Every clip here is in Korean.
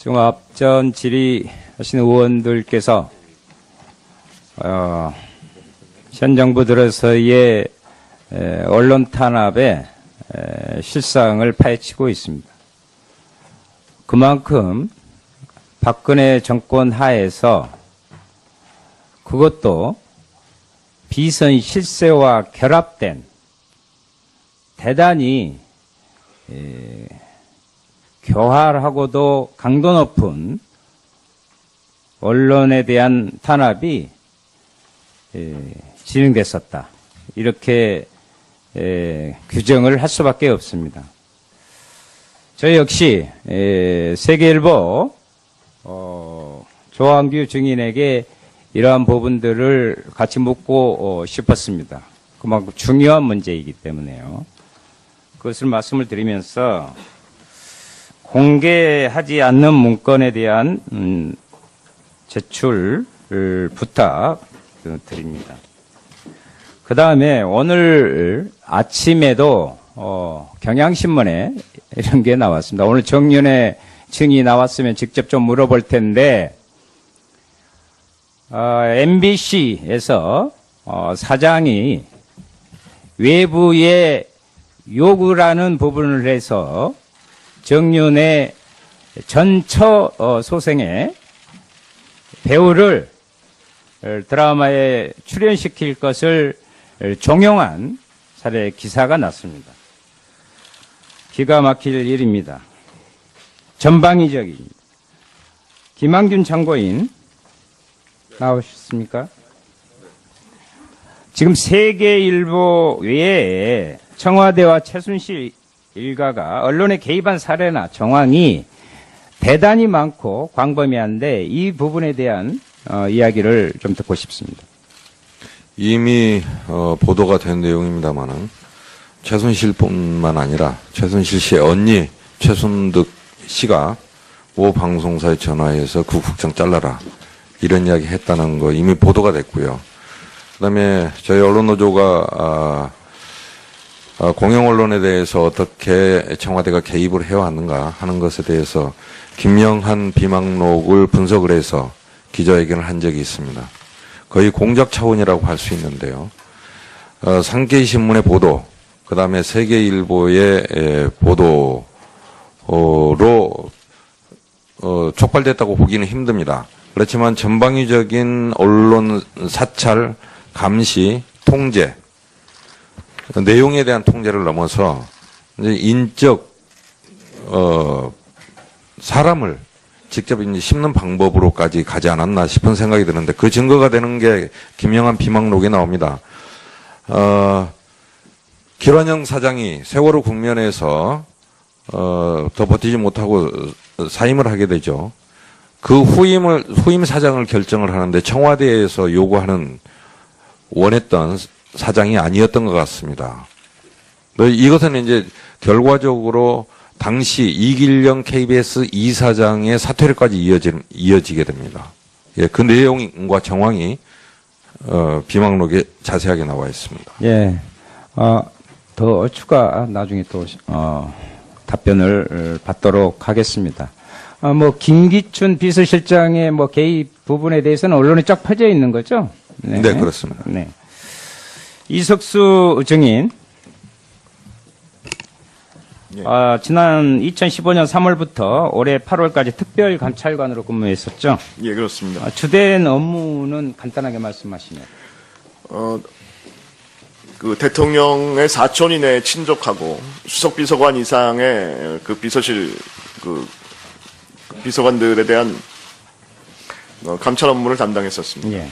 종합전 질의하시는 의원들께서 현 정부 들어서의 언론 탄압의 실상을 파헤치고 있습니다. 그만큼 박근혜 정권 하에서 그것도 비선 실세와 결합된 대단히 교활하고도 강도 높은 언론에 대한 탄압이 진행됐었다. 이렇게 규정을 할 수밖에 없습니다. 저 역시 세계일보 조항규 증인에게 이러한 부분들을 같이 묻고 싶었습니다. 그만큼 중요한 문제이기 때문에요. 그것을 말씀을 드리면서 공개하지 않는 문건에 대한 제출 부탁드립니다. 그 다음에 오늘 아침에도 경향신문에 이런 게 나왔습니다. 오늘 정윤회 증인이 나왔으면 직접 좀 물어볼 텐데 MBC에서 사장이 외부의 요구라는 부분을 해서 정윤회 전처 소생의 배우를 드라마에 출연시킬 것을 종용한 사례 기사가 났습니다. 기가 막힐 일입니다. 전방위적입니다. 김한균 참고인 나오셨습니까? 지금 세계일보 외에 청와대와 최순실 일가가 언론에 개입한 사례나 정황이 대단히 많고 광범위한데 이 부분에 대한 이야기를 좀 듣고 싶습니다. 이미 보도가 된 내용입니다만은 최순실뿐만 아니라 최순실 씨의 언니 최순득 씨가 모 방송사에 전화해서 그 국장 잘라라 이런 이야기 했다는 거 이미 보도가 됐고요. 그다음에 저희 언론노조가 공영 언론에 대해서 어떻게 청와대가 개입을 해왔는가 하는 것에 대해서 김영한 비망록을 분석을 해서 기자회견을 한 적이 있습니다. 거의 공작 차원이라고 할 수 있는데요. 상계신문의 보도, 그 다음에 세계일보의 보도로 촉발됐다고 보기는 힘듭니다. 그렇지만 전방위적인 언론 사찰, 감시, 통제, 내용에 대한 통제를 넘어서 이제 인적 사람을 직접 이제 심는 방법으로까지 가지 않았나 싶은 생각이 드는데 그 증거가 되는 게 김영한 비망록에 나옵니다. 길환영 사장이 세월호 국면에서 더 버티지 못하고 사임을 하게 되죠. 그 후임 사장을 결정을 하는데 청와대에서 요구하는 원했던 사장이 아니었던 것 같습니다. 이것은 이제 결과적으로 당시 이길영 KBS 이사장의 사퇴로까지 이어지게 됩니다. 예, 그 내용과 정황이 비망록에 자세하게 나와 있습니다. 예, 더 추가 나중에 또 답변을 받도록 하겠습니다. 김기춘 비서실장의 개입 부분에 대해서는 언론에 쫙 퍼져 있는 거죠? 네, 네 그렇습니다. 네. 이석수 증인, 예. 지난 2015년 3월부터 올해 8월까지 특별감찰관으로 근무했었죠? 예, 그렇습니다. 주된 업무는 간단하게 말씀하시면. 그 대통령의 사촌 이내에 친족하고 수석 비서관 이상의 그 비서실 비서관들에 대한 감찰 업무를 담당했었습니다. 예.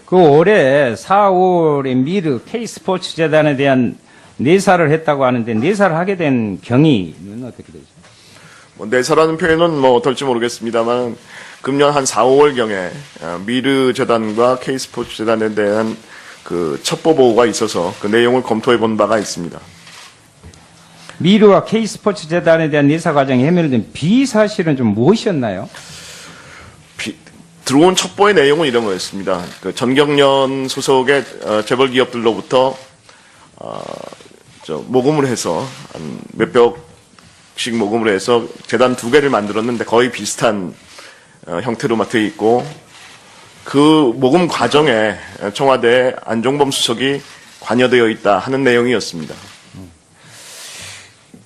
그 올해 4, 5월에 미르 K스포츠 재단에 대한 내사를 했다고 하는데 내사를 하게 된 경위는 어떻게 되죠? 내사라는 표현은 어떨지 모르겠습니다만 금년 한 4, 5월경에 미르 재단과 K스포츠 재단에 대한 그 첩보 보고가 있어서 그 내용을 검토해 본 바가 있습니다. 미르와 K스포츠 재단에 대한 내사 과정이 해명된 비사실은 좀 무엇이었나요? 들어온 첩보의 내용은 이런 거였습니다. 그 전경련 소속의 재벌 기업들로부터 모금을 해서 한 몇백 씩 모금을 해서 재단 2개를 만들었는데 거의 비슷한 형태로 되어 있고 그 모금 과정에 청와대 안종범 수석이 관여되어 있다 하는 내용이었습니다.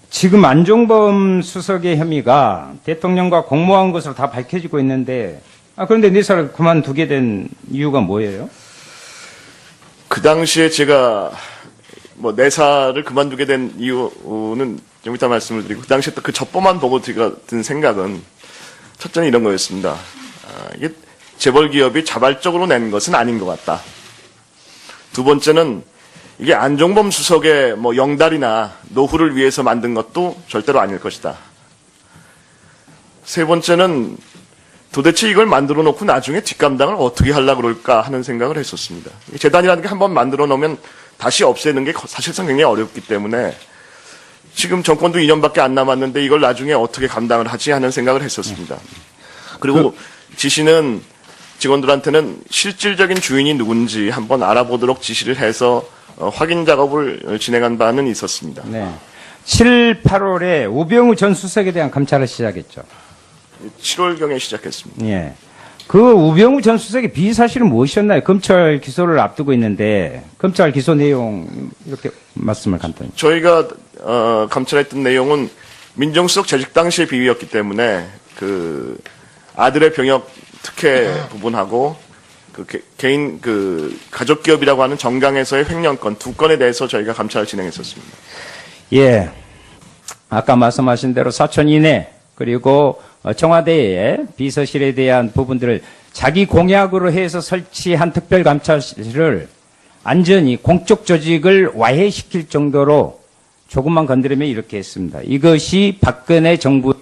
지금 안종범 수석의 혐의가 대통령과 공모한 것으로 다 밝혀지고 있는데, 그런데 내사를 그만두게 된 이유가 뭐예요? 그 당시에 제가 내사를 그만두게 된 이유는 좀 이따 말씀을 드리고, 그 당시에 또 그 첩보만 보고 제가 든 생각은 첫째는 이런 거였습니다. 이게 재벌 기업이 자발적으로 낸 것은 아닌 것 같다. 두 번째는 이게 안종범 수석의 영달이나 노후를 위해서 만든 것도 절대로 아닐 것이다. 세 번째는 도대체 이걸 만들어 놓고 나중에 뒷감당을 어떻게 하려고 그럴까 하는 생각을 했었습니다. 재단이라는 게 한번 만들어 놓으면 다시 없애는 게 사실상 굉장히 어렵기 때문에 지금 정권도 2년밖에 안 남았는데 이걸 나중에 어떻게 감당을 하지 하는 생각을 했었습니다. 그리고 지시는 직원들한테는 실질적인 주인이 누군지 한번 알아보도록 지시를 해서 확인 작업을 진행한 바는 있었습니다. 네. 7, 8월에 우병우 전 수석에 대한 감찰을 시작했죠. 7월경에 시작했습니다. 예. 그 우병우 전 수석의 비사실은 무엇이었나요? 검찰 기소를 앞두고 있는데 검찰 기소 내용 이렇게 말씀을 간단히. 저희가 감찰했던 내용은 민정수석 재직 당시의 비위였기 때문에 그 아들의 병역 특혜 부분하고 개인 가족 기업이라고 하는 정강에서의 횡령건 2건에 대해서 저희가 감찰을 진행했었습니다. 예. 아까 말씀하신 대로 사천 이내 그리고 청와대의 비서실에 대한 부분들을 자기 공약으로 해서 설치한 특별감찰실을 안전히 공적 조직을 와해시킬 정도로 조금만 건드리면 이렇게 했습니다. 이것이 박근혜 정부의